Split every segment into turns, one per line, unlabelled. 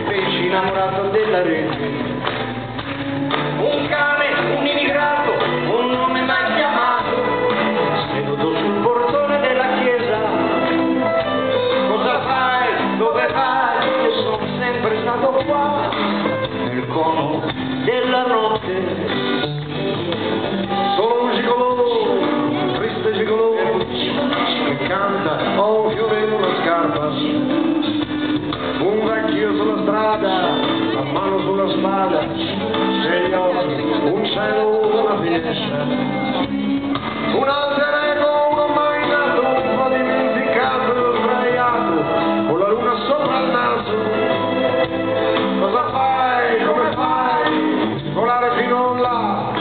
feci innamorato della rete. Un cane, un immigrato, un nome mai chiamato, seduto sul portone della chiesa. Cosa fai? Dove vai? Io sono sempre stato qua, nel cono della notte. Solo un gigolò, un triste gigolò, che canta, ho un fiore in una scarpa. Un vecchio sulla strada, la mano sulla spada, sei occhi, un cielo, una finestra. Un alter ego, uno mai nato, un po' dimenticato, sdraiato, con la luna sopra il naso. Cosa fai? Come fai? Volare fino là,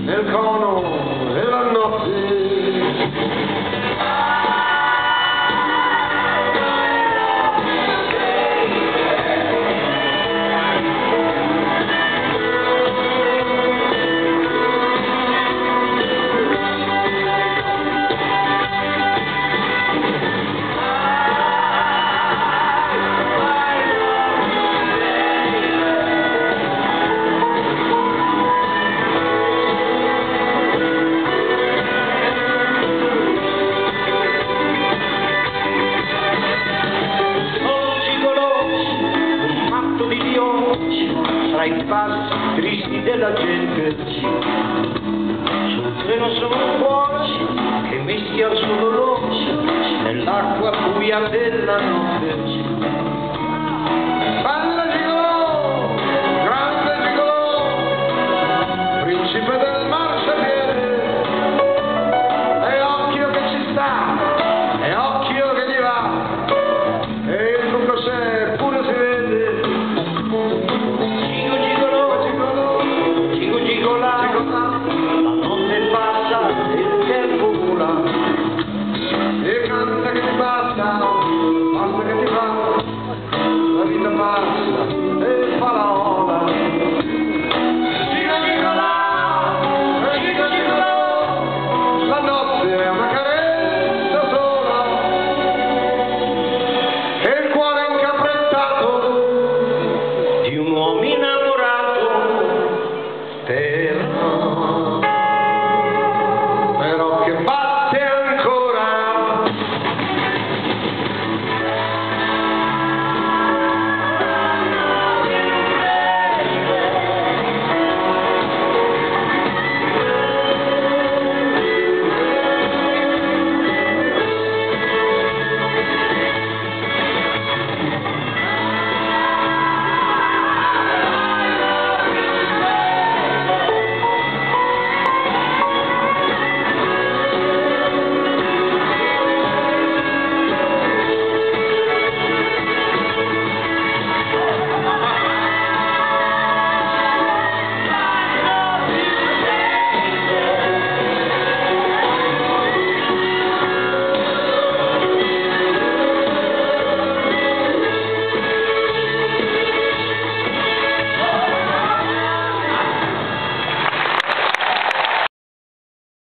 nel cono della notte. Tra i passi tristi della gente, sul treno sono un cuore che mischia il suo dolore nell'acqua buia della notte.